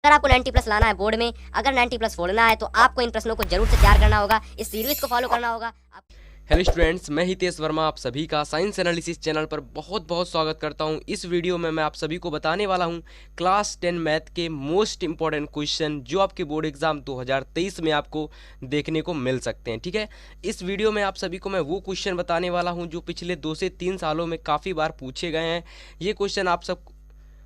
अगर आपको 90 प्लस लाना है बोर्ड में, अगर 90 प्लस फोड़ना है तो आपको इन प्रश्नों को जरूर से तैयार करना होगा, इस सीरीज को फॉलो करना होगा। हेलो स्टूडेंट्स, मैं हितेश वर्मा आप सभी का साइंस एनालिसिस चैनल पर बहुत बहुत स्वागत करता हूं। इस वीडियो में मैं आप सभी को बताने वाला हूं क्लास 10 मैथ के मोस्ट इंपॉर्टेंट क्वेश्चन जो आपके बोर्ड एग्जाम 2023 में आपको देखने को मिल सकते हैं। ठीक है, इस वीडियो में आप सभी को मैं वो क्वेश्चन बताने वाला हूं जो पिछले 2 से 3 सालों में काफ़ी बार पूछे गए हैं। ये क्वेश्चन आप सब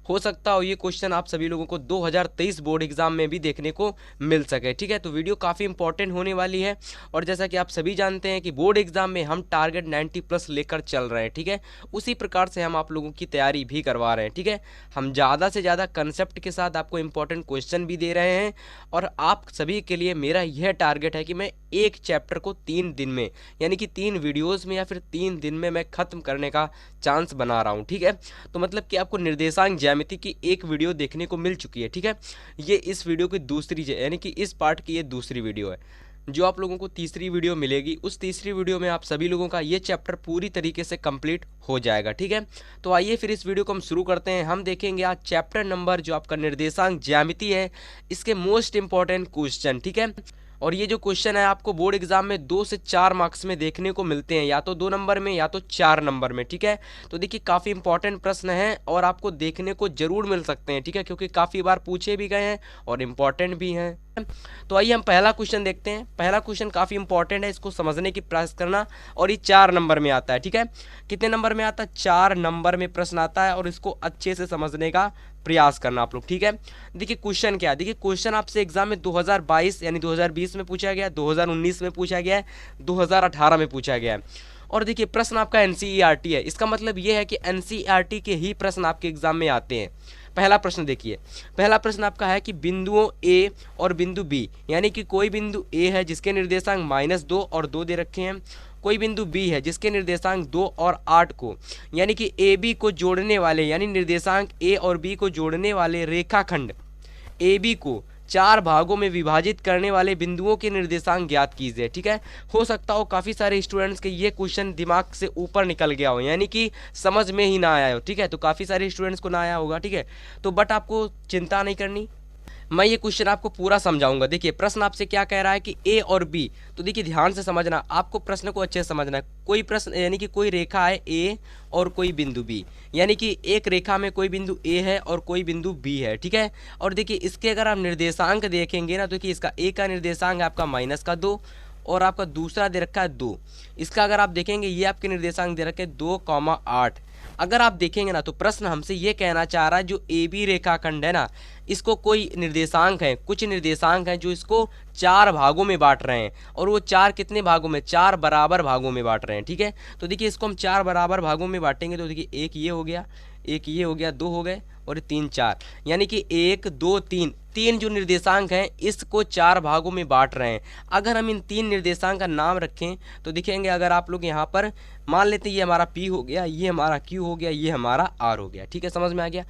हो सकता हो ये क्वेश्चन आप सभी लोगों को 2023 बोर्ड एग्जाम में भी देखने को मिल सके। ठीक है, तो वीडियो काफ़ी इंपॉर्टेंट होने वाली है और जैसा कि आप सभी जानते हैं कि बोर्ड एग्जाम में हम टारगेट 90 प्लस लेकर चल रहे हैं। ठीक है, उसी प्रकार से हम आप लोगों की तैयारी भी करवा रहे हैं। ठीक है, हम ज़्यादा से ज़्यादा कंसेप्ट के साथ आपको इंपॉर्टेंट क्वेश्चन भी दे रहे हैं और आप सभी के लिए मेरा यह टारगेट है कि मैं एक चैप्टर को 3 दिन में यानी कि 3 वीडियोज़ में या फिर 3 दिन में मैं ख़त्म करने का चांस बना रहा हूँ। ठीक है, तो मतलब कि आपको निर्देशांक ज्यामिति की एक वीडियो देखने को मिल चुकी है। ठीक है, ये इस वीडियो की दूसरी यानी कि इस पार्ट की ये दूसरी वीडियो है। जो आप लोगों को तीसरी वीडियो मिलेगी, उस तीसरी वीडियो में आप सभी लोगों का ये चैप्टर पूरी तरीके से कंप्लीट हो जाएगा। ठीक है, तो आइए फिर इस वीडियो को हम शुरू करते हैं। हम देखेंगे आज चैप्टर नंबर जो आपका निर्देशांक ज्यामिति है, इसके मोस्ट इंपॉर्टेंट क्वेश्चन। ठीक है, और ये जो क्वेश्चन है आपको बोर्ड एग्जाम में 2 से 4 मार्क्स में देखने को मिलते हैं, या तो 2 नंबर में या तो 4 नंबर में। ठीक है, तो देखिए काफ़ी इंपॉर्टेंट प्रश्न है और आपको देखने को जरूर मिल सकते हैं। ठीक है, क्योंकि काफ़ी बार पूछे भी गए हैं और इम्पॉर्टेंट भी हैं। तो आइए हम पहला क्वेश्चन देखते हैं। पहला क्वेश्चन काफ़ी इंपॉर्टेंट है, इसको समझने की प्रयास करना और ये 4 नंबर में आता है। ठीक है, कितने नंबर में आता है? 4 नंबर में प्रश्न आता है और इसको अच्छे से समझने का प्रयास करना आप लोग। ठीक है, देखिए क्वेश्चन क्या है। देखिए क्वेश्चन आपसे एग्जाम में 2022 यानी 2020 में पूछा गया है, 2019 में पूछा गया है, 2018 में पूछा गया है। और देखिए प्रश्न आपका एनसीईआरटी है, इसका मतलब ये है कि एनसीईआरटी के ही प्रश्न आपके एग्जाम में आते हैं। पहला प्रश्न देखिए, पहला प्रश्न आपका है कि बिंदुओं ए और बिंदु बी यानी कि कोई बिंदु ए है जिसके निर्देशांक -2 और 2 दे रखे हैं, कोई बिंदु बी है जिसके निर्देशांक 2 और 8 को यानी कि ए बी को जोड़ने वाले यानी निर्देशांक ए और बी को जोड़ने वाले रेखाखंड ए बी को 4 भागों में विभाजित करने वाले बिंदुओं के निर्देशांक ज्ञात कीजिए। ठीक है, हो सकता हो काफ़ी सारे स्टूडेंट्स के ये क्वेश्चन दिमाग से ऊपर निकल गया हो, यानी कि समझ में ही ना आया हो। ठीक है, तो काफ़ी सारे स्टूडेंट्स को ना आया होगा। ठीक है, तो बट आपको चिंता नहीं करनी, मैं ये क्वेश्चन आपको पूरा समझाऊंगा। देखिए प्रश्न आपसे क्या कह रहा है कि ए और बी, तो देखिए ध्यान से समझना, आपको प्रश्न को अच्छे से समझना है। कोई प्रश्न यानी कि कोई रेखा है ए और कोई बिंदु बी, यानी कि एक रेखा में कोई बिंदु ए है और कोई बिंदु बी है। ठीक है, और देखिए इसके अगर आप निर्देशांक देखेंगे ना, तो देखिए इसका ए का निर्देशांक है आपका -2 और आपका दूसरा दे रखा है 2। इसका अगर आप देखेंगे ये आपके निर्देशांक दे रखे 2,8। अगर आप देखेंगे ना तो प्रश्न हमसे ये कहना चाह रहा है जो ए बी रेखाखंड है ना, इसको कोई निर्देशांक है, कुछ निर्देशांक हैं जो इसको 4 भागों में बांट रहे हैं और वो 4 कितने भागों में? 4 बराबर भागों में बांट रहे हैं। ठीक है, तो देखिए इसको हम 4 बराबर भागों में बांटेंगे तो देखिए एक ये हो गया, एक ये हो गया, 2 हो गए और 3 4, यानी कि 1 2 3 जो निर्देशांक हैं इसको 4 भागों में बांट रहे हैं। अगर हम इन 3 निर्देशांक का नाम रखें तो दिखेंगे, अगर आप लोग यहाँ पर मान लेते हैं ये हमारा P हो गया, ये हमारा Q हो गया, ये हमारा R हो गया। ठीक है, समझ में आ गया।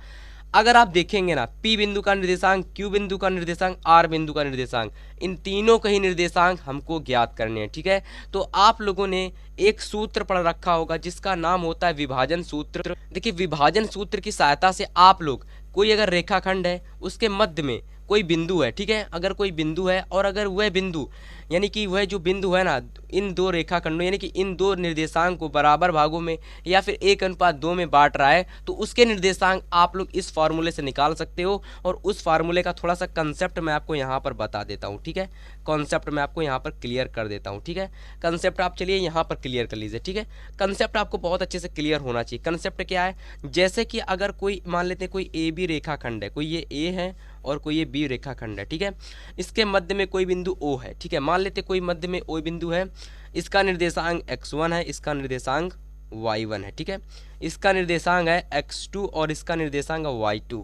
अगर आप देखेंगे ना P बिंदु का निर्देशांक, Q बिंदु का निर्देशांक, R बिंदु का निर्देशांक, इन तीनों के ही निर्देशांक हमको ज्ञात करने हैं। ठीक है, तो आप लोगों ने एक सूत्र पढ़ रखा होगा जिसका नाम होता है विभाजन सूत्र। देखिए विभाजन सूत्र की सहायता से आप लोग कोई अगर रेखाखंड है उसके मध्य में कोई बिंदु है, ठीक है, अगर कोई बिंदु है और अगर वह बिंदु यानी कि वह जो बिंदु है ना इन 2 रेखाखंडों यानी कि इन 2 निर्देशांक को बराबर भागों में या फिर 1:2 में बांट रहा है, तो उसके निर्देशांक आप लोग इस फार्मूले से निकाल सकते हो। और उस फार्मूले का थोड़ा सा कंसेप्ट मैं आपको यहाँ पर बता देता हूँ। ठीक है, कॉन्सेप्ट मैं आपको यहाँ पर क्लियर कर देता हूँ। ठीक है, कंसेप्ट आप चलिए यहाँ पर क्लियर कर लीजिए। ठीक है, कंसेप्ट आपको बहुत अच्छे से क्लियर होना चाहिए। कंसेप्ट क्या है, जैसे कि अगर कोई मान लेते हैं कोई ए बी रेखाखंड है, कोई ये ए है और कोई ये बी रेखाखंड है। ठीक है, इसके मध्य में कोई बिंदु ओ है। ठीक है, मान लेते कोई मध्य में ओ बिंदु है, इसका निर्देशांक x1 है, इसका निर्देशांक y1 है। ठीक है, इसका निर्देशांक है x2 और इसका निर्देशांक है y2,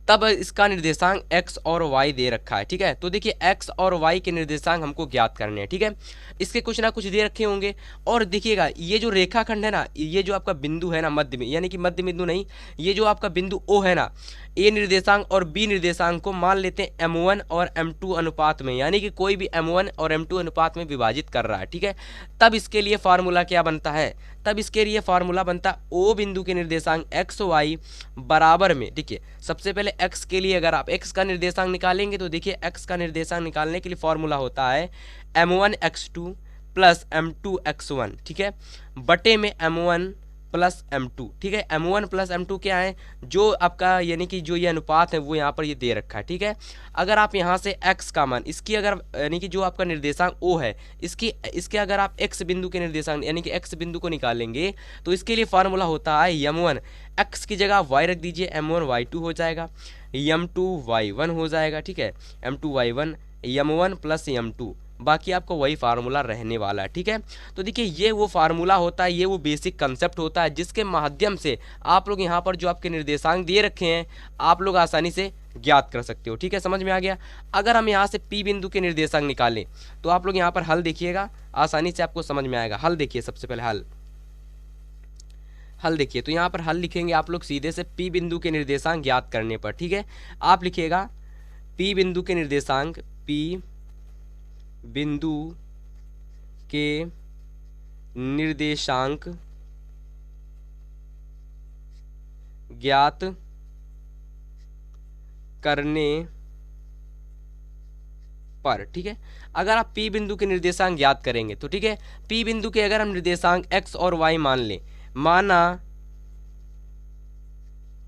तब इसका निर्देशांक x और y दे रखा है। ठीक है, तो देखिए x और y के निर्देशांक हमको ज्ञात करने हैं। ठीक है, इसके कुछ ना कुछ दे रखे होंगे और देखिएगा ये जो रेखाखंड है ना, ये जो आपका बिंदु है ना मध्य में, यानी कि मध्य बिंदु नहीं, ये जो आपका बिंदु O है ना, ए निर्देशांक और बी निर्देशांक को मान लेते हैं m1 और m2 अनुपात में, यानी कि कोई भी m1 और m2 अनुपात में विभाजित कर रहा है, ठीक है। तब इसके लिए फार्मूला क्या बनता है, तब इसके लिए फार्मूला बनता है ओ बिंदु के निर्देशांक एक्स वाई बराबर में, देखिए सबसे पहले x के लिए अगर आप x का निर्देशांक निकालेंगे तो देखिए x का निर्देशांक निकालने के लिए फार्मूला होता है m1 x2 plus m2 x1, ठीक है, बटे में m1 प्लस m2, ठीक है। m1 प्लस m2 क्या है, जो आपका यानी कि जो ये अनुपात है वो यहाँ पर ये दे रखा है, ठीक है। अगर आप यहाँ से x का मान, इसकी अगर यानी कि जो आपका निर्देशांक O है, इसके अगर आप x बिंदु के निर्देशांक यानी कि x बिंदु को निकालेंगे तो इसके लिए फार्मूला होता है m1, x की जगह y रख दीजिए, m1 y2 हो जाएगा, m2 y1 हो जाएगा, ठीक है, m2 y1 m1 plus m2, बाकी आपको वही फार्मूला रहने वाला है, ठीक है। तो देखिए ये वो फार्मूला होता है, ये वो बेसिक कंसेप्ट होता है जिसके माध्यम से आप लोग यहाँ पर जो आपके निर्देशांक दिए रखे हैं आप लोग आसानी से ज्ञात कर सकते हो, ठीक है, समझ में आ गया। अगर हम यहाँ से P बिंदु के निर्देशांक निकालें तो आप लोग यहाँ पर हल देखिएगा, आसानी से आपको समझ में आएगा। हल देखिए, सबसे पहले हल देखिए, तो यहाँ पर हल लिखेंगे आप लोग सीधे से P बिंदु के निर्देशांक ज्ञात करने पर, ठीक है। आप लिखिएगा P बिंदु के निर्देशांक, P बिंदु के निर्देशांक ज्ञात करने पर, ठीक है। अगर आप P बिंदु के निर्देशांक ज्ञात करेंगे तो ठीक है, P बिंदु के अगर हम निर्देशांक x और y मान लें, माना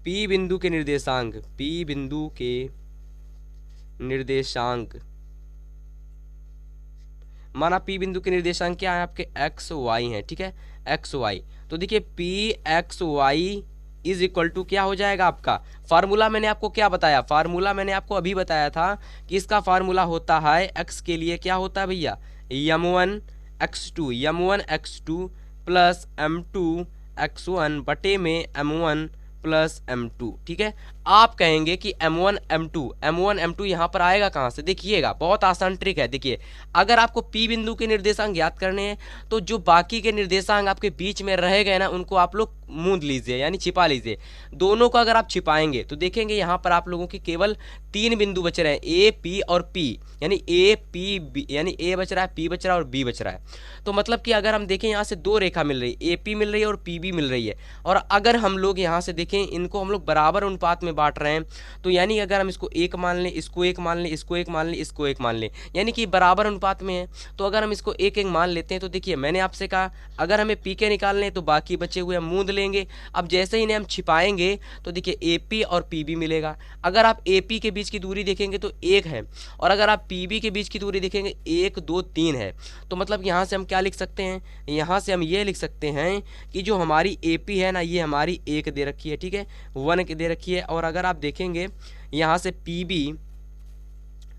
P बिंदु के निर्देशांक, P बिंदु के निर्देशांक माना P बिंदु के निर्देशांक क्या है आपके x y हैं, ठीक है, x y। तो देखिए P x y is equal to क्या हो जाएगा आपका, फार्मूला मैंने आपको क्या बताया, फार्मूला मैंने आपको अभी बताया था कि इसका फार्मूला होता है x के लिए क्या होता है भैया, m1 x2 plus m2 x1 बटे में m1 प्लस m2, ठीक है। आप कहेंगे कि m1 m2 यहाँ पर आएगा कहाँ से, देखिएगा बहुत आसान ट्रिक है। देखिए अगर आपको P बिंदु के निर्देशांक ज्ञात करने हैं तो जो बाकी के निर्देशांक आपके बीच में रह गए ना उनको आप लोग मूंद लीजिए यानी छिपा लीजिए। दोनों को अगर आप छिपाएंगे तो देखेंगे यहाँ पर आप लोगों के केवल 3 बिंदु बच रहे हैं, A P और P, यानी A P B, यानी A बच रहा है, P बच रहा है और B बच रहा है। तो मतलब कि अगर हम देखें यहाँ से 2 रेखा मिल रही है, AP मिल रही है और PB मिल रही है, और अगर हम लोग यहाँ से देखें इनको हम लोग बराबर अनुपात में बांट रहे हैं, तो यानी अगर हम इसको 1 मान लें, इसको 1 मान लें, इसको 1 मान लें, इसको 1 मान लें, यानी कि बराबर अनुपात में है। तो अगर हम इसको 1 1 मान लेते हैं तो देखिए मैंने आपसे कहा अगर हमें PK निकालने हैं तो बाकी बचे हुए हम मूंद लेंगे। अब जैसे ही इन्हें हम छिपाएंगे तो देखिए AP और PB मिलेगा। अगर आप AP के बीच की दूरी देखेंगे तो 1 है, और अगर आप PB के बीच की दूरी देखेंगे 1 2 3 है। तो मतलब यहाँ से हम क्या लिख सकते हैं, यहाँ से हम ये लिख सकते हैं कि जो हमारी AP है ना ये हमारी 1 दे रखी है, ठीक है, 1 दे रखी है। और अगर आप देखेंगे यहाँ से PB,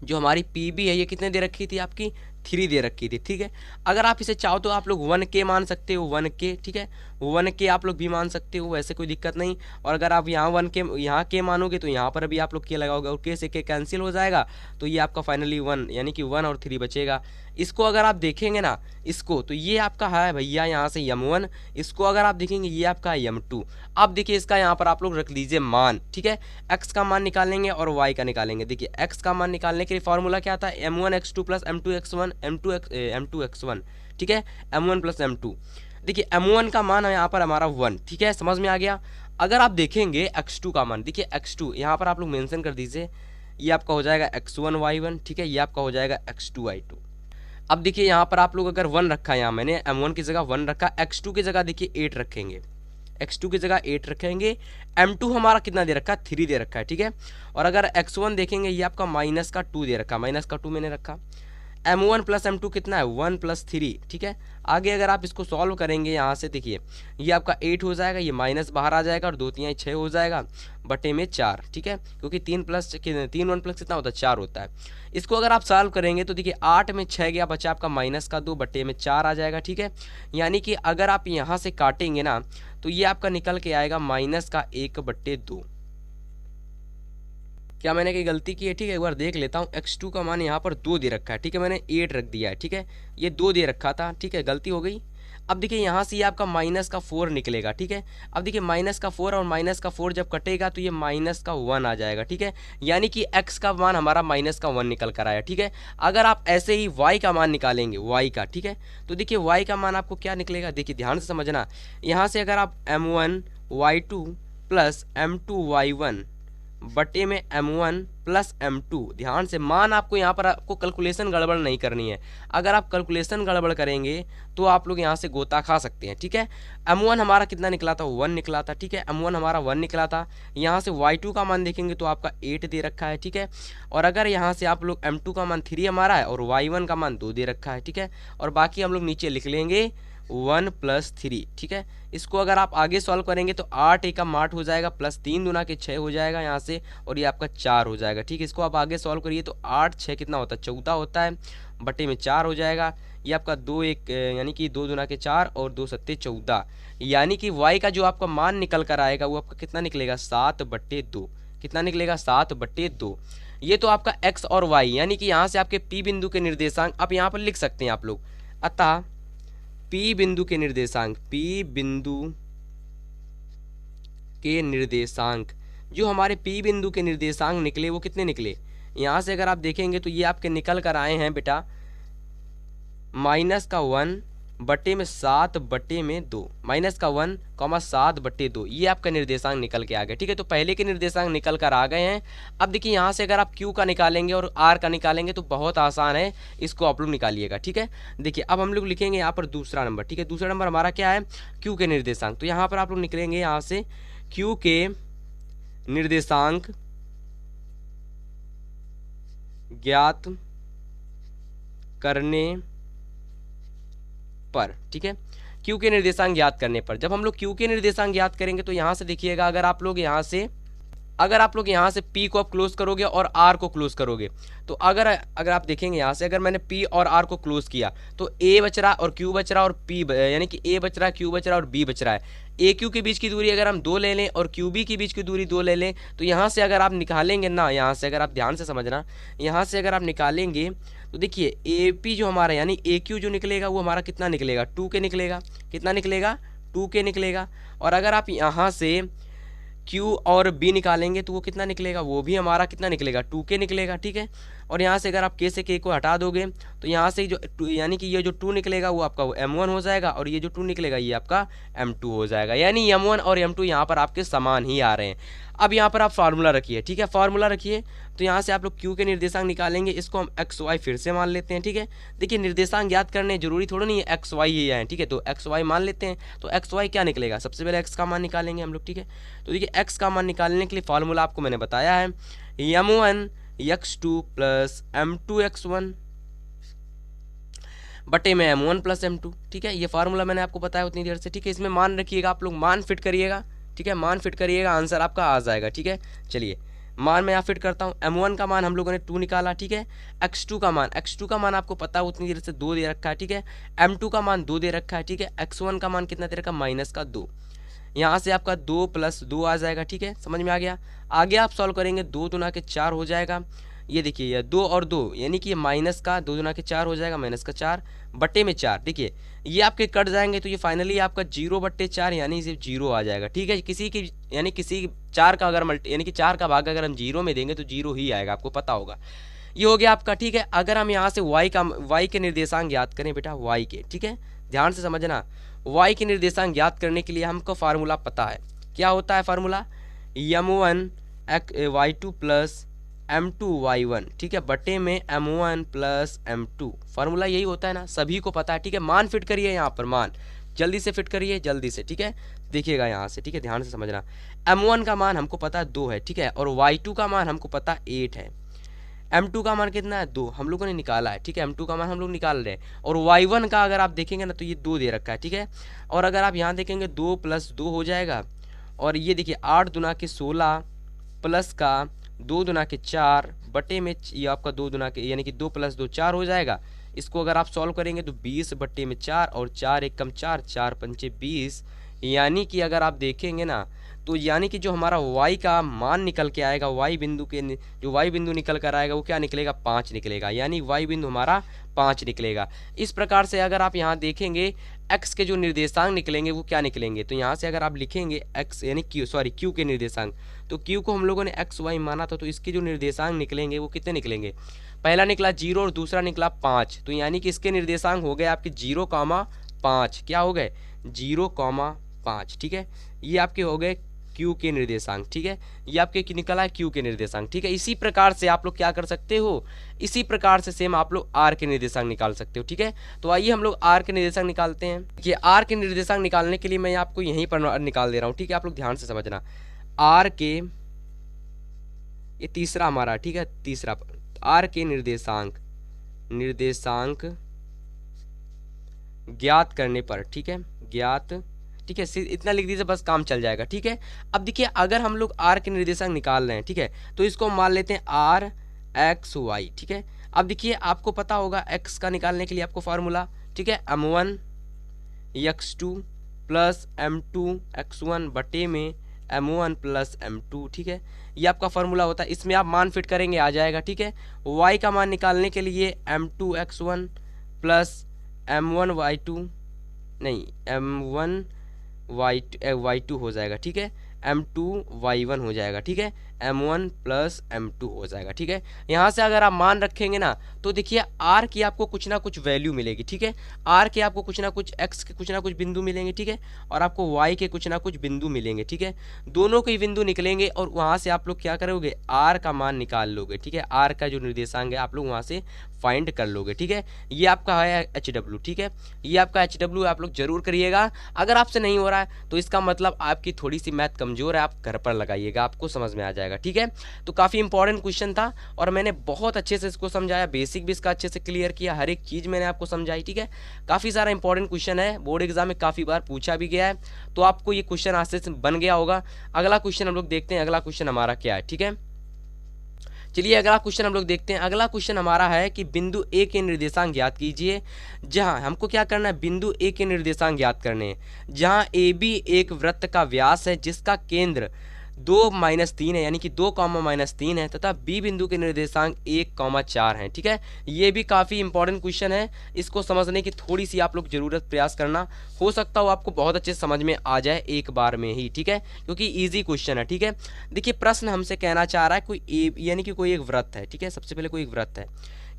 जो हमारी PB है ये कितने दे रखी थी आपकी, 3 दे रखी थी, ठीक है। अगर आप इसे चाहो तो आप लोग 1K मान सकते हो, 1K, ठीक है, 1K आप लोग भी मान सकते हो, वैसे कोई दिक्कत नहीं। और अगर आप यहाँ 1K यहाँ K मानोगे तो यहाँ पर भी आप लोग K लगाओगे और K से K कैंसिल हो जाएगा, तो ये आपका फाइनली 1 यानी कि 1 और 3 बचेगा। इसको अगर आप देखेंगे ना इसको, तो ये आपका है भैया यहाँ से M1, इसको अगर आप देखेंगे ये आपका M2। अब देखिए इसका यहाँ पर आप लोग रख लीजिए मान, ठीक है, x का मान निकालेंगे और y का निकालेंगे। देखिए x का मान निकालने के लिए फॉर्मूला क्या था, m1 x2 plus m2 x1 m2 x1, ठीक है, m1 प्लस m2। देखिए m1 का मान यहाँ पर हमारा 1, ठीक है, समझ में आ गया। अगर आप देखेंगे x2 का मान, देखिए x2 यहाँ पर आप लोग मेंशन कर दीजिए, ये आपका हो जाएगा x1 y1, ठीक है, ये आपका हो जाएगा x2 y2। अब देखिए यहाँ पर आप लोग अगर 1 रखा है, यहाँ मैंने m1 की जगह 1 रखा, x2 की जगह देखिए 8 रखेंगे, x2 की जगह 8 रखेंगे, m2 हमारा कितना दे रखा है, 3 दे रखा है, ठीक है। और अगर x1 देखेंगे ये आपका माइनस का 2 दे रखा, माइनस का 2 मैंने रखा। m1 प्लस m2 कितना है, 1 प्लस 3, ठीक है। आगे अगर आप इसको सॉल्व करेंगे यहाँ से देखिए ये आपका 8 हो जाएगा, ये माइनस बाहर आ जाएगा और 2 3 6 हो जाएगा बटे में 4, ठीक है, क्योंकि 3 1 प्लस कितना होता है, 4 होता है। इसको अगर आप सॉल्व करेंगे तो देखिए 8 में 6 गया, बचा आपका माइनस का 2 बटे में 4 आ जाएगा, ठीक है। यानी कि अगर आप यहाँ से काटेंगे ना तो ये आपका निकल के आएगा माइनस का 1/2। क्या मैंने कोई गलती की है, ठीक है, एक बार देख लेता हूँ। x2 का मान यहाँ पर 2 दे रखा है, ठीक है, मैंने 8 रख दिया है, ठीक है, ये 2 दे रखा था, ठीक है, गलती हो गई। अब देखिए यहाँ से ये आपका -4 निकलेगा, ठीक है। अब देखिए -4 और -4 जब कटेगा तो ये -1 आ जाएगा, ठीक है। यानी कि x का मान हमारा -1 निकल कर आया, ठीक है। अगर आप ऐसे ही y का मान निकालेंगे, y का, ठीक है, तो देखिए y का मान आपको क्या निकलेगा, देखिए ध्यान से समझना। यहाँ से अगर आप m1y2 प्लस m2y1 बटे में m1 प्लस m2, ध्यान से मान आपको यहाँ पर आपको कैलकुलेशन गड़बड़ नहीं करनी है। अगर आप कैलकुलेशन गड़बड़ करेंगे तो आप लोग यहाँ से गोता खा सकते हैं, ठीक है। m1 हमारा कितना निकला था, 1 निकला था, ठीक है। m1 हमारा 1 निकला था। यहाँ से y2 का मान देखेंगे तो आपका 8 दे रखा है, ठीक है। और अगर यहाँ से आप लोग m2 का मान 3 हमारा है और y1 का मान 2 दे रखा है, ठीक है। और बाकी हम लोग नीचे लिख लेंगे 1 + 3, ठीक है। इसको अगर आप आगे सॉल्व करेंगे तो 8 एकम 8 हो जाएगा, प्लस 3 दूना के 6 हो जाएगा यहाँ से, और ये आपका 4 हो जाएगा, ठीक है। इसको आप आगे सॉल्व करिए तो 8 6 कितना होता है, 14 होता है, बटे में 4 हो जाएगा। ये आपका 2 1 यानी कि 2 दूना के 4 और 2 7 14, यानी कि y का जो आपका मान निकल कर आएगा वो आपका कितना निकलेगा, 7/2। कितना निकलेगा, 7/2। ये तो आपका x और y, यानी कि यहाँ से आपके p बिंदु के निर्देशांक आप यहाँ पर लिख सकते हैं आप लोग। अतः P बिंदु के निर्देशांक, P बिंदु के निर्देशांक, जो हमारे P बिंदु के निर्देशांक निकले वो कितने निकले, यहाँ से अगर आप देखेंगे तो ये आपके निकल कर आए हैं बेटा -1 बटे में 7/2, -1, 7/2, ये आपका निर्देशांक निकल के आ गया, ठीक है। तो पहले के निर्देशांक निकल कर आ गए हैं। अब देखिए यहाँ से अगर आप Q का निकालेंगे और R का निकालेंगे तो बहुत आसान है, इसको आप लोग निकालिएगा, ठीक है। देखिए अब हम लोग लिखेंगे यहाँ पर दूसरा नंबर, ठीक है। दूसरा नंबर हमारा क्या है, Q के निर्देशांक। तो यहाँ पर आप लोग निकलेंगे यहाँ से Q के निर्देशांक ज्ञात करने पर, ठीक है। Q के निर्देशांक ज्ञात करने पर, जब हम लोग Q के निर्देशांक ज्ञात करेंगे तो यहाँ से देखिएगा, अगर आप लोग यहाँ से P को आप क्लोज करोगे और R को क्लोज करोगे तो अगर आप देखेंगे यहाँ से, अगर मैंने P और R को क्लोज किया तो A बच रहा और Q बच रहा और P यानी कि A बच रहा है, Q बच रहा है और B बच रहा है। AQ के बीच की दूरी अगर हम 2 ले लें और QB के बीच की दूरी 2 ले लें तो यहाँ से अगर आप निकालेंगे ना, यहाँ से अगर आप ध्यान से समझना, यहाँ से अगर आप निकालेंगे तो देखिए AP जो हमारा यानी AQ जो निकलेगा वो हमारा कितना निकलेगा, 2 के निकलेगा। कितना निकलेगा, 2 के निकलेगा। और अगर आप यहाँ से Q और B निकालेंगे तो वो कितना निकलेगा, वो भी हमारा कितना निकलेगा, 2 के निकलेगा, ठीक है। और यहाँ से अगर आप K से K को हटा दोगे तो यहाँ से जो यानी कि ये जो 2 निकलेगा वो आपका M1 हो जाएगा और ये जो 2 निकलेगा ये आपका M2 हो जाएगा, यानी M1 और M2 यहाँ पर आपके समान ही आ रहे हैं। अब यहाँ पर आप फार्मूला रखिए, ठीक है। फार्मूला रखिए तो यहाँ से आप लोग Q के निर्देशांक निकालेंगे, इसको हम XY फिर से मान लेते हैं, ठीक है। देखिए निर्देशांक ज्ञात करने जरूरी थोड़ा नहीं है XY ही आए, ठीक है। तो XY मान लेते हैं, तो XY क्या निकलेगा, सबसे पहले X का मान निकालेंगे हम लोग, ठीक है। तो देखिए X का मान निकालने के लिए फार्मूला आपको मैंने बताया है, M1x2 प्लस M2x1 बटे में M1 प्लस M2, ठीक है। ये फार्मूला मैंने आपको बताया उतनी देर से, ठीक है। इसमें मान रखिएगा, आप लोग मान फिट करिएगा, ठीक है। मान फिट करिएगा, आंसर आपका आ जाएगा, ठीक है। चलिए मान मैं यहाँ फिट करता हूँ। M1 का मान हम लोगों ने 2 निकाला, ठीक है। x2 का मान आपको पता है उतनी देर से 2 दे रखा है, ठीक है। M2 का मान 2 दे रखा है, ठीक है। x1 का मान कितना दे रखा है, -2। यहाँ से आपका 2 + 2 आ जाएगा, ठीक है। समझ में आ गया। आगे आप सॉल्व करेंगे 2 दूना के 4 हो जाएगा। ये देखिए ये 2 और 2 यानी कि ये माइनस का 2 दूना के 4 हो जाएगा, -4 बटे में 4। देखिए ये आपके कट जाएंगे तो ये फाइनली आपका 0/4 यानी सिर्फ 0 आ जाएगा, ठीक है। किसी की यानी किसी 4 का अगर यानी कि 4 का भाग अगर हम 0 में देंगे तो 0 ही आएगा, आपको पता होगा। ये हो गया आपका, ठीक है। अगर हम यहाँ से y के निर्देशांक ज्ञात करें बेटा, y के, ठीक है, ध्यान से समझना। y के निर्देशांक ज्ञात करने के लिए हमको फार्मूला पता है, क्या होता है फार्मूला, M1y2 प्लस M2y1, ठीक है, बटे में M1 प्लस M2। फार्मूला यही होता है ना, सभी को पता है, ठीक है। मान फिट करिए यहाँ पर, मान जल्दी से फिट करिए, जल्दी से, ठीक है। देखिएगा यहाँ से, ठीक है, ध्यान से समझना। M1 का मान हमको पता है 2 है, ठीक है, और y2 का मान हमको पता 8 है। M2 का मान कितना है, 2 हम लोगों ने निकाला है, ठीक है। M2 का मान हम लोग निकाल रहे हैं। और y1 का अगर आप देखेंगे ना तो ये 2 दे रखा है, ठीक है। और अगर आप यहाँ देखेंगे 2 + 2 हो जाएगा। और ये देखिए 8 दूना के 16 प्लस का 2 दूना के 4 बटे में ये आपका 2 दूना के यानी कि 2 + 2 4 हो जाएगा। इसको अगर आप सॉल्व करेंगे तो 20 बटे में 4 और 4 × 4 4 × 5 20, यानी कि अगर आप देखेंगे ना तो यानी कि जो हमारा y का मान निकल के आएगा, y बिंदु के जो y बिंदु निकल कर आएगा वो क्या निकलेगा, 5 निकलेगा, यानी y बिंदु हमारा 5 निकलेगा। इस प्रकार से अगर आप यहाँ देखेंगे x के जो निर्देशांक निकलेंगे वो क्या निकलेंगे, तो यहाँ से अगर आप लिखेंगे x यानी q के निर्देशांक, तो q को हम लोगों ने x y माना था, तो इसके जो निर्देशांक निकलेंगे वो कितने निकलेंगे, पहला निकला 0 और दूसरा निकला 5, तो यानी कि इसके निर्देशांक हो गए आपके 0,5, क्या हो गए 0,5, ठीक है। ये आपके हो गए Q के निर्देशांक, ठीक है, ये आपके निकला है Q के निर्देशांक, ठीक है। इसी प्रकार से आप लोग क्या कर सकते हो, इसी प्रकार से सेम आप लोग R के निर्देशांक निकाल सकते हो, ठीक है। तो आइए हम लोग R के निर्देशांक निकालते हैं। ये R के निर्देशांक निकालने के लिए मैं आपको यहीं पर निकाल दे रहा हूँ, ठीक है, आप लोग ध्यान से समझना। R के ये तीसरा हमारा, ठीक है, तीसरा R के निर्देशांक ज्ञात करने पर, ठीक है, ज्ञात, ठीक है, इतना लिख दीजिए बस काम चल जाएगा, ठीक है। अब देखिए अगर हम लोग R के निर्देशांक निकाल रहे हैं, ठीक है, तो इसको मान लेते हैं R x y, ठीक है। अब देखिए आपको पता होगा x का निकालने के लिए आपको फार्मूला, ठीक है, m1 x2 plus m2 x1 बटे में m1 प्लस m2, ठीक है, ये आपका फार्मूला होता है। इसमें आप मान फिट करेंगे आ जाएगा, ठीक है। y का मान निकालने के लिए m2 x1 plus m1 y2 नहीं m1 y2 हो जाएगा, ठीक है, m2 y1 हो जाएगा, ठीक है, m1 प्लस m2 हो जाएगा, ठीक है। यहाँ से अगर आप मान रखेंगे ना तो देखिए r की आपको कुछ ना कुछ वैल्यू मिलेगी, ठीक है, r के आपको कुछ ना कुछ x के कुछ ना कुछ बिंदु मिलेंगे, ठीक है, और आपको y के कुछ ना कुछ बिंदु मिलेंगे, ठीक है। दोनों के बिंदु निकलेंगे और वहाँ से आप लोग क्या करोगे, r का मान निकाल लोगे, ठीक है, r का जो निर्देशांक है आप लोग वहाँ से फाइंड कर लोगे, ठीक है। ये आपका है HW, ठीक है, ये आपका HW आप लोग जरूर करिएगा। अगर आपसे नहीं हो रहा है तो इसका मतलब आपकी थोड़ी सी मैथ कमजोर है, आप घर पर लगाइएगा, आपको समझ में आ जाएगा, ठीक है। तो काफ़ी इंपॉर्टेंट क्वेश्चन था और मैंने बहुत अच्छे से इसको समझाया, बेसिक भी इसका अच्छे से क्लियर किया, हर एक चीज़ मैंने आपको समझाई, ठीक है। काफ़ी सारा इंपॉर्टेंट क्वेश्चन है, बोर्ड एग्जाम में काफ़ी बार पूछा भी गया है, तो आपको ये क्वेश्चन आज से बन गया होगा। अगला क्वेश्चन हम लोग देखते हैं, अगला क्वेश्चन हमारा क्या है, ठीक है। चलिए अगला क्वेश्चन हम लोग देखते हैं। अगला क्वेश्चन हमारा है कि बिंदु ए के निर्देशांक ज्ञात कीजिए। जहां हमको क्या करना है, बिंदु ए के निर्देशांक ज्ञात करने हैं। जहां ए बी एक वृत्त का व्यास है जिसका केंद्र 2-3 है, यानी कि 2, -3 है, तथा बी बिंदु के निर्देशांक 1,4 है, ठीक है। ये भी काफ़ी इंपॉर्टेंट क्वेश्चन है, इसको समझने की थोड़ी सी आप लोग जरूरत प्रयास करना, हो सकता हो आपको बहुत अच्छे से समझ में आ जाए एक बार में ही, ठीक है, क्योंकि इजी क्वेश्चन है, ठीक है। देखिए प्रश्न हमसे कहना चाह रहा है कोई यानी कि कोई एक वृत्त है, ठीक है, सबसे पहले कोई एक वृत्त है,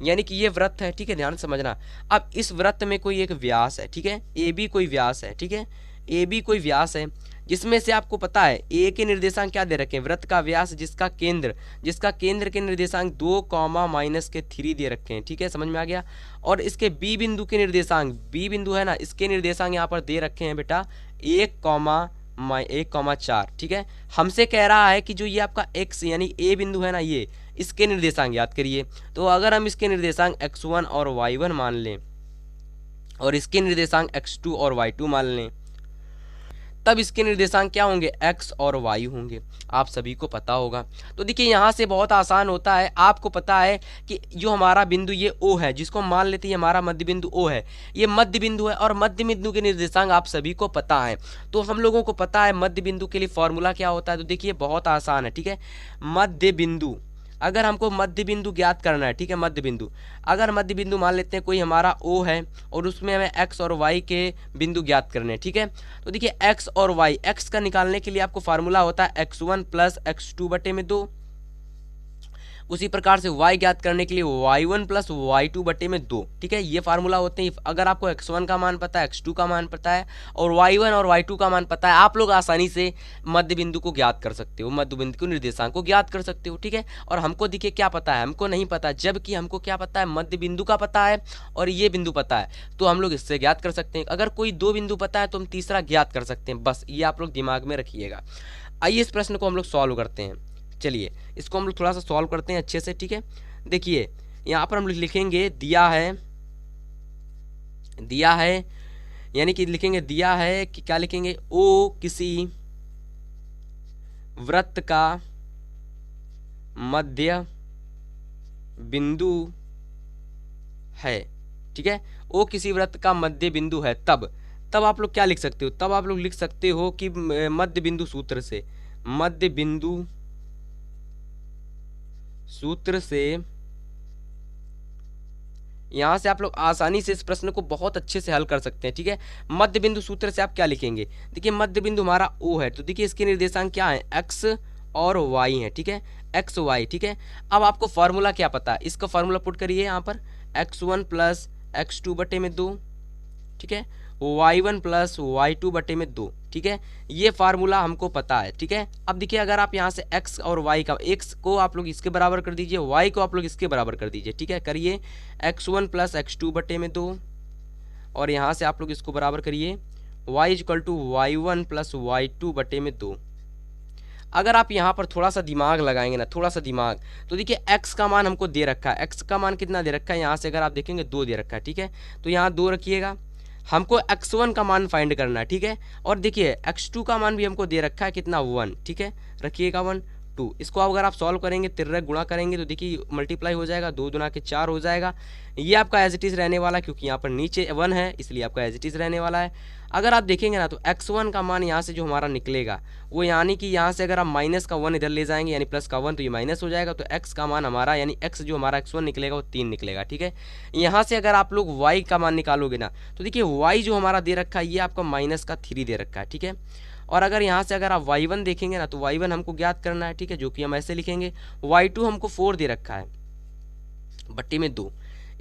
यानी कि ये वृत्त है, ठीक है, ध्यान से समझना। अब इस वृत्त में कोई एक व्यास है, ठीक है, ए बी कोई व्यास है, ठीक है, ए बी कोई व्यास है, जिसमें से आपको पता है ए के निर्देशांक क्या दे रखे हैं, वृत्त का व्यास जिसका केंद्र के निर्देशांक 2, -3 दे रखे हैं, ठीक है, समझ में आ गया। और इसके बी बिंदु के निर्देशांक, बी बिंदु है ना, इसके निर्देशांक यहाँ पर दे रखे हैं बेटा 1,4, ठीक है। हमसे कह रहा है कि जो ये आपका x यानी ए बिंदु है ना, ये इसके निर्देशांक याद करिए। तो अगर हम इसके निर्देशांक x1 और y1 मान लें और इसके निर्देशांक x2 और y2 मान लें, तब इसके निर्देशांक क्या होंगे, x और y होंगे, आप सभी को पता होगा। तो देखिए यहाँ से बहुत आसान होता है, आपको पता है कि जो हमारा बिंदु ये O है, जिसको मान लेते हैं हमारा मध्य बिंदु O है, ये मध्य बिंदु है और मध्य बिंदु के निर्देशांक आप सभी को पता है। तो हम लोगों को पता है मध्य बिंदु के लिए फॉर्मूला क्या होता है, तो देखिए बहुत आसान है, ठीक है। मध्य बिंदु, अगर हमको मध्य बिंदु ज्ञात करना है, ठीक है, मध्य बिंदु, अगर मध्य बिंदु मान लेते हैं कोई हमारा O है और उसमें हमें x और y के बिंदु ज्ञात करने हैं, ठीक है। तो देखिए x और y, x का निकालने के लिए आपको फार्मूला होता है x1 प्लस x2 बटे में 2। उसी प्रकार से y ज्ञात करने के लिए y1 प्लस y2 बटे में 2, ठीक है, ये फार्मूला होते हैं। अगर आपको x1 का मान पता है, x2 का मान पता है और y1 और y2 का मान पता है, आप लोग आसानी से मध्य बिंदु को ज्ञात कर सकते हो, मध्य बिंदु को निर्देशांक को ज्ञात कर सकते हो, ठीक है। और हमको देखिए क्या पता है, हमको नहीं पता, जबकि हमको क्या पता है, मध्य बिंदु का पता है और ये बिंदु पता है, तो हम लोग इससे ज्ञात कर सकते हैं। अगर कोई 2 बिंदु पता है तो हम तीसरा ज्ञात कर सकते हैं, बस ये आप लोग दिमाग में रखिएगा। आइए इस प्रश्न को हम लोग सॉल्व करते हैं। चलिए इसको हम लोग थोड़ा सा सॉल्व करते हैं अच्छे से, ठीक है। देखिए यहाँ पर हम लिखेंगे दिया है, यानी कि लिखेंगे दिया है कि क्या लिखेंगे, ओ किसी वृत्त का मध्य बिंदु है, ठीक है, ओ किसी वृत्त का मध्य बिंदु है, तब आप लोग क्या लिख सकते हो, तब आप लोग लिख सकते हो कि मध्य बिंदु सूत्र से, मध्य बिंदु सूत्र से यहां से आप लोग आसानी से इस प्रश्न को बहुत अच्छे से हल कर सकते हैं। ठीक है, मध्य बिंदु सूत्र से आप क्या लिखेंगे, देखिए मध्य बिंदु हमारा O है, तो देखिए इसके निर्देशांक क्या है, x और y है। ठीक है, x y। ठीक है, अब आपको फार्मूला क्या पता है, इसका फार्मूला पुट करिए यहाँ पर, x1 प्लस x2 बटे में 2। ठीक है, y1 प्लस y2 बटे में 2। ठीक है, ये फार्मूला हमको पता है। ठीक है, अब देखिए अगर आप यहाँ से x और y का, x को आप लोग इसके बराबर कर दीजिए, y को आप लोग इसके बराबर कर दीजिए। ठीक है, करिए x1 प्लस x2 बटे में 2, और यहाँ से आप लोग इसको बराबर करिए y equal to y1 plus y2 बटे में 2। अगर आप यहाँ पर थोड़ा सा दिमाग लगाएंगे ना, थोड़ा सा दिमाग, तो देखिए x का मान हमको दे रखा है, x का मान कितना दे रखा है, यहाँ से अगर आप देखेंगे 2 दे रखा है। ठीक है, तो यहाँ 2 रखिएगा, हमको x1 का मान फाइंड करना है। ठीक है, और देखिए x2 का मान भी हमको दे रखा है कितना, 1। ठीक है, रखिएगा 1 2। इसको अगर आप सॉल्व करेंगे, तिर्रक गुणा करेंगे, तो देखिए मल्टीप्लाई हो जाएगा, 2 दुना के 4 हो जाएगा। ये आपका एज इट इज़ रहने वाला है, क्योंकि यहाँ पर नीचे 1 है, इसलिए आपका एज इट इज़ रहने वाला है। अगर आप देखेंगे ना, तो x1 का मान यहाँ से जो हमारा निकलेगा वो, यानी कि यहाँ से अगर आप माइनस का 1 इधर ले जाएंगे, यानी प्लस का 1, तो ये माइनस हो जाएगा, तो x का मान हमारा, यानी x जो हमारा x1 निकलेगा वो 3 निकलेगा। ठीक है, यहाँ से अगर आप लोग y का मान निकालोगे ना, तो देखिए y जो हमारा दे रखा है ये आपका माइनस का 3 दे रखा है। ठीक है, और अगर यहाँ से अगर आप y1 देखेंगे ना, तो y1 हमको ज्ञात करना है। ठीक है, जो कि हम ऐसे लिखेंगे, y2 हमको 4 दे रखा है बट्टी में 2।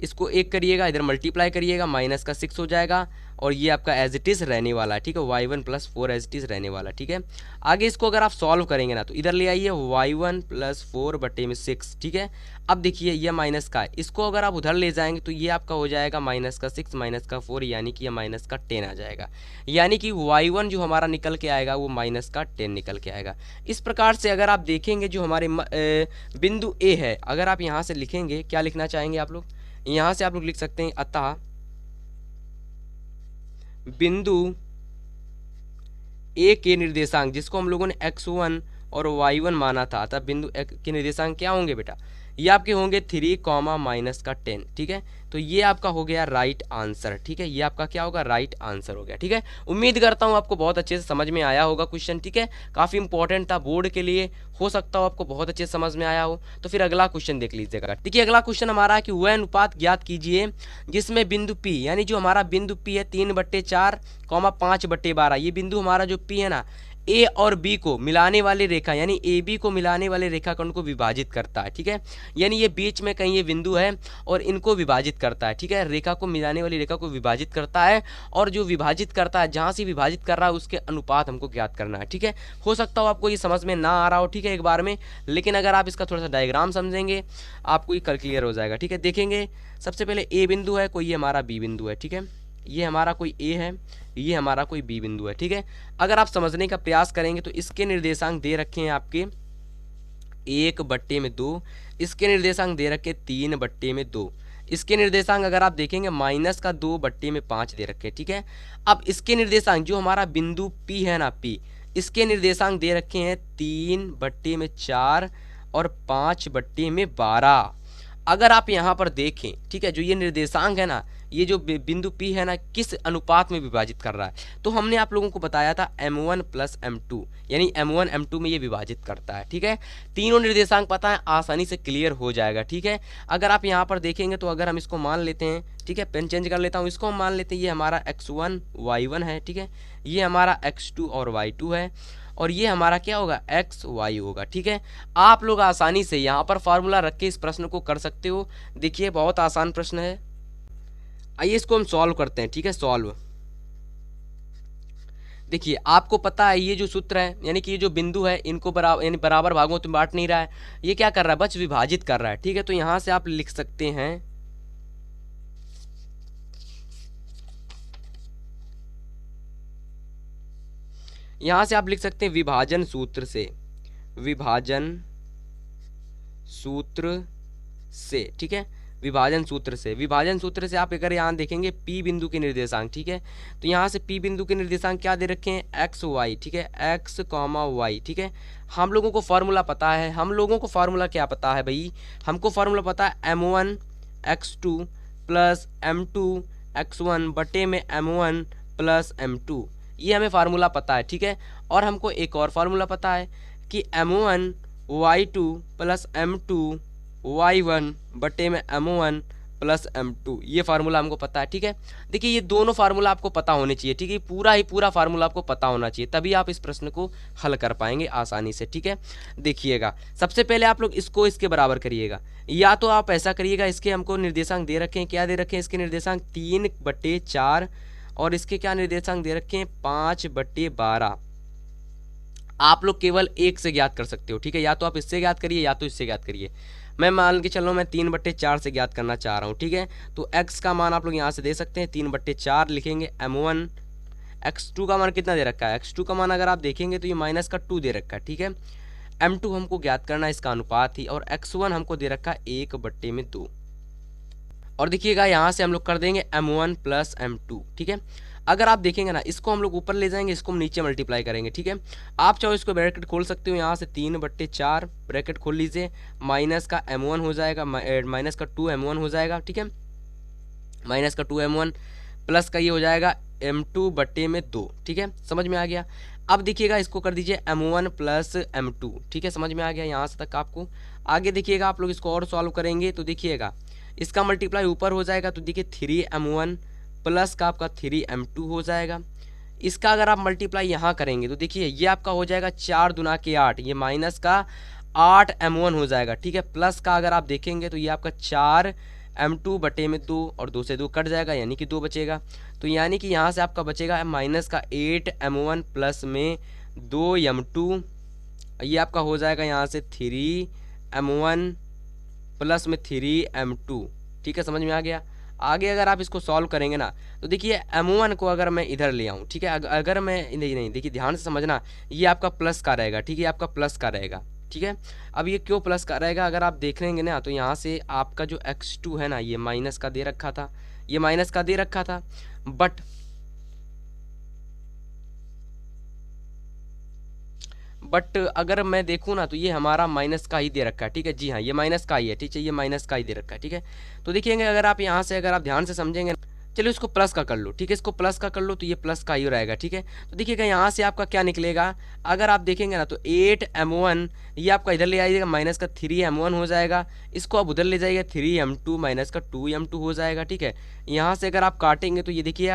इसको 1 करिएगा, इधर मल्टीप्लाई करिएगा, माइनस का 6 हो जाएगा, और ये आपका एज इट इज़ रहने वाला है। ठीक है, y1 plus 4 as it is रहने वाला है। ठीक है, आगे इसको अगर आप सॉल्व करेंगे ना, तो इधर ले आइए y1 प्लस 4 बटे में 6। ठीक है, अब देखिए ये माइनस का है, इसको अगर आप उधर ले जाएंगे तो ये आपका हो जाएगा माइनस का 6 माइनस का 4, यानी कि ये माइनस का 10 आ जाएगा, यानी कि y1 जो हमारा निकल के आएगा वो माइनस का 10 निकल के आएगा। इस प्रकार से अगर आप देखेंगे जो हमारे बिंदु A है, अगर आप यहाँ से लिखेंगे, क्या लिखना चाहेंगे आप लोग, यहाँ से आप लोग लिख सकते हैं, अतः बिंदु A के निर्देशांक, जिसको हम लोगों ने x1 और y1 माना था, तब बिंदु A के निर्देशांक क्या होंगे बेटा, ये आपके होंगे 3, माइनस का 10। ठीक है, तो ये आपका हो गया राइट आंसर। ठीक है, ये आपका क्या होगा, राइट आंसर हो गया। ठीक है, उम्मीद करता हूँ आपको बहुत अच्छे से समझ में आया होगा क्वेश्चन। ठीक है, काफ़ी इंपॉर्टेंट था बोर्ड के लिए, हो सकता हो आपको बहुत अच्छे से समझ में आया हो। तो फिर अगला क्वेश्चन देख लीजिएगा। देखिए अगला क्वेश्चन हमारा है कि वह अनुपात ज्ञात कीजिए जिसमें बिंदु P, यानी जो हमारा बिंदु P है 3/4, 5/12, ये बिंदु हमारा जो P है ना, ए और बी को मिलाने वाली रेखा, यानी ए बी को मिलाने वाले रेखाखंड को विभाजित करता है। ठीक है, यानी ये बीच में कहीं ये बिंदु है और इनको विभाजित करता है। ठीक है, रेखा को मिलाने वाली रेखा को विभाजित करता है, और जो विभाजित करता है, जहाँ से विभाजित कर रहा है उसके अनुपात हमको ज्ञात करना है। ठीक है, हो सकता हो आपको ये समझ में ना आ रहा हो, ठीक है, एक बार में, लेकिन अगर आप इसका थोड़ा सा डायग्राम समझेंगे आपको ये क्लियर हो जाएगा। ठीक है, देखेंगे सबसे पहले ए बिंदु है, कोई ये हमारा बी बिंदु है। ठीक है, ये हमारा कोई ए है, ये हमारा कोई बी बिंदु है। ठीक है, अगर आप समझने का प्रयास करेंगे तो इसके निर्देशांक दे रखे हैं आपके 1/2, इसके निर्देशांक दे रखे 3/2, इसके निर्देशांक अगर आप देखेंगे माइनस का 2/5 दे रखे। ठीक है, अब इसके निर्देशांक जो हमारा बिंदु P है ना, P, इसके निर्देशांक दे रखे हैं 3/4 और 5/12। अगर आप यहाँ पर देखें, ठीक है, जो ये निर्देशांक है ना, ये जो बिंदु P है ना, किस अनुपात में विभाजित कर रहा है, तो हमने आप लोगों को बताया था m1 प्लस m2, यानी m1 m2 में ये विभाजित करता है। ठीक है, तीनों निर्देशांक पता है, आसानी से क्लियर हो जाएगा। ठीक है, अगर आप यहाँ पर देखेंगे तो अगर हम इसको मान लेते हैं, ठीक है, पेन चेंज कर लेता हूँ, इसको हम मान लेते हैं ये हमारा x1 y1 है। ठीक है, ये हमारा x2 और y2 है, और ये हमारा क्या होगा, एक्स वाई होगा। ठीक है, आप लोग आसानी से यहाँ पर फार्मूला रख के इस प्रश्न को कर सकते हो। देखिए बहुत आसान प्रश्न है, आइए इसको हम सॉल्व करते हैं। ठीक है, सॉल्व, देखिए आपको पता है ये जो सूत्र है, यानी कि ये जो बिंदु है इनको बराबर, यानी बराबर भागों में बांट नहीं रहा है, ये क्या कर रहा है, बस विभाजित कर रहा है। ठीक है, तो यहाँ से आप लिख सकते हैं, यहाँ से आप लिख सकते हैं विभाजन सूत्र से, विभाजन सूत्र से। ठीक है, विभाजन सूत्र से, विभाजन सूत्र से आप अगर यहाँ देखेंगे P बिंदु के निर्देशांक, ठीक है, तो यहाँ से P बिंदु के निर्देशांक क्या दे रखे हैं, एक्स वाई। ठीक है, x, y। ठीक है, हम लोगों को फार्मूला पता है, हम लोगों को फार्मूला क्या पता है भाई, हमको फार्मूला पता है m1 x2 plus m2 x1 बटे में m1 प्लस m2, ये हमें फार्मूला पता है। ठीक है, और हमको एक और फार्मूला पता है, कि M1 Y2 plus M2 Y1 बटे में M1 प्लस M2, ये फार्मूला हमको पता है। ठीक है, देखिए ये दोनों फार्मूला आपको पता होने चाहिए। ठीक है, पूरा ही पूरा फार्मूला आपको पता होना चाहिए, तभी आप इस प्रश्न को हल कर पाएंगे आसानी से। ठीक है, देखिएगा सबसे पहले आप लोग इसको इसके बराबर करिएगा, या तो आप ऐसा करिएगा, इसके हमको निर्देशांक दे रखे हैं, क्या दे रखे हैं इसके निर्देशांक 3/4 और इसके क्या निर्देशांक दे रखे हैं 5/12। आप लोग केवल एक से ज्ञात कर सकते हो। ठीक है, या तो आप इससे ज्ञात करिए या तो इससे ज्ञात करिए। मैं मान के चल रहा हूँ, मैं 3/4 से ज्ञात करना चाह रहा हूँ। ठीक है, तो x का मान आप लोग यहाँ से दे सकते हैं, 3/4 लिखेंगे M1। x2 का मान कितना दे रखा है, x2 का मान अगर आप देखेंगे तो ये -2 दे रखा है। ठीक है, M2 हमको ज्ञात करना है, इसका अनुपात ही, और x1 हमको दे रखा है 1/2। और देखिएगा यहाँ से हम लोग कर देंगे M1 प्लस M2। ठीक है, अगर आप देखेंगे ना, इसको हम लोग ऊपर ले जाएंगे, इसको हम नीचे मल्टीप्लाई करेंगे। ठीक है, आप चाहो इसको ब्रैकेट खोल सकते हो, यहाँ से 3/4 ब्रैकेट खोल लीजिए, माइनस का M1 हो जाएगा, माइनस का 2M1 हो जाएगा। ठीक है, माइनस का 2M1 प्लस का ये हो जाएगा M2/2। ठीक है, समझ में आ गया। अब देखिएगा इसको कर दीजिए M1 प्लस M2। ठीक है, समझ में आ गया यहाँ से तक आपको। आगे देखिएगा आप लोग इसको और सॉल्व करेंगे तो देखिएगा इसका मल्टीप्लाई ऊपर हो जाएगा, तो देखिए 3M1 प्लस का आपका 3M2 हो जाएगा। इसका अगर आप मल्टीप्लाई यहाँ करेंगे तो देखिए ये आपका हो जाएगा 4 दूना के 8, ये माइनस का 8M1 हो जाएगा। ठीक है, प्लस का अगर आप देखेंगे तो ये आपका 4M2/2 और 2 से 2 कट जाएगा, यानी कि 2 बचेगा। तो यानी कि यहाँ से आपका बचेगा माइनस का 8M1 प्लस में 2M2, ये आपका हो जाएगा यहाँ से 3M1 प्लस में 3M2। ठीक है, समझ में आ गया। आगे अगर आप इसको सॉल्व करेंगे ना तो देखिए M1 को अगर मैं इधर ले आऊँ, ठीक है, अगर मैं नहीं देखिए ध्यान से समझना, ये आपका प्लस का रहेगा। ठीक है, आपका प्लस का रहेगा। ठीक है, अब ये क्यों प्लस का रहेगा, अगर आप देख लेंगे ना तो यहाँ से आपका जो x2 है ना, ये माइनस का दे रखा था, ये माइनस का दे रखा था, बट अगर मैं देखूँ ना तो ये हमारा माइनस का ही दे रखा है। ठीक है, जी हाँ, ये माइनस का ही है। ठीक है, ये माइनस का ही दे रखा है। ठीक है, तो देखिएगा अगर आप यहाँ से अगर आप ध्यान से समझेंगे, चलिए इसको प्लस का कर लो। ठीक है, इसको प्लस का कर लो तो ये प्लस का ही रहेगा। ठीक है, तो देखिएगा यहाँ से आपका क्या निकलेगा, अगर आप देखेंगे ना तो 8M1 ये आपका इधर ले आइएगा, माइनस का 3M1 हो जाएगा, इसको आप उधर ले जाइएगा 3M2 माइनस का 2M2 हो जाएगा। ठीक है, यहाँ से अगर आप काटेंगे तो ये देखिए,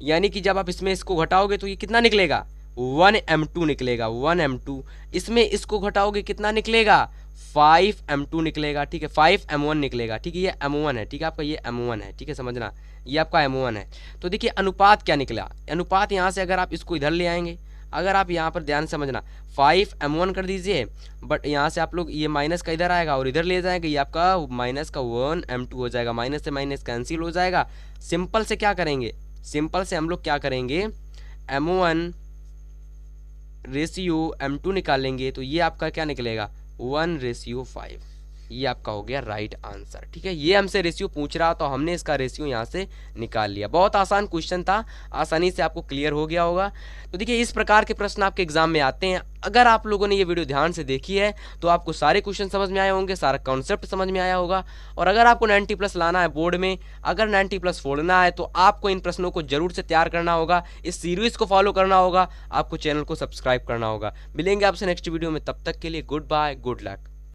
यानी कि जब आप इसमें इसको घटाओगे तो ये कितना निकलेगा, 1M2 निकलेगा, 1M2। इसमें इसको घटाओगे कितना निकलेगा, 5M2 निकलेगा। ठीक है, 5M1 निकलेगा। ठीक है, ये M1 है। ठीक है, आपका ये M1 है। ठीक है, समझना, ये आपका M1 है। तो देखिए अनुपात क्या निकला, अनुपात यहाँ से अगर आप इसको इधर ले आएंगे, अगर आप यहाँ पर ध्यान समझना 5M1 कर दीजिए, बट यहाँ से आप लोग ये माइनस का इधर आएगा और इधर ले जाएंगे, ये आपका माइनस का 1M2 हो जाएगा, माइनस से माइनस कैंसिल हो जाएगा। सिंपल से क्या करेंगे, सिंपल से हम लोग क्या करेंगे, M1 रेशियो M2 निकालेंगे तो ये आपका क्या निकलेगा, 1:5। ये आपका हो गया राइट आंसर। ठीक है, ये हमसे रेशियो पूछ रहा तो हमने इसका रेशियो यहाँ से निकाल लिया। बहुत आसान क्वेश्चन था, आसानी से आपको क्लियर हो गया होगा। तो देखिए इस प्रकार के प्रश्न आपके एग्जाम में आते हैं। अगर आप लोगों ने ये वीडियो ध्यान से देखी है तो आपको सारे क्वेश्चन समझ में आए होंगे, सारा कॉन्सेप्ट समझ में आया होगा। और अगर आपको 90+ लाना है बोर्ड में, अगर 90+ फोड़ना है तो आपको इन प्रश्नों को जरूर से तैयार करना होगा, इस सीरीज को फॉलो करना होगा, आपको चैनल को सब्सक्राइब करना होगा। मिलेंगे आपसे नेक्स्ट वीडियो में, तब तक के लिए गुड बाय, गुड लक।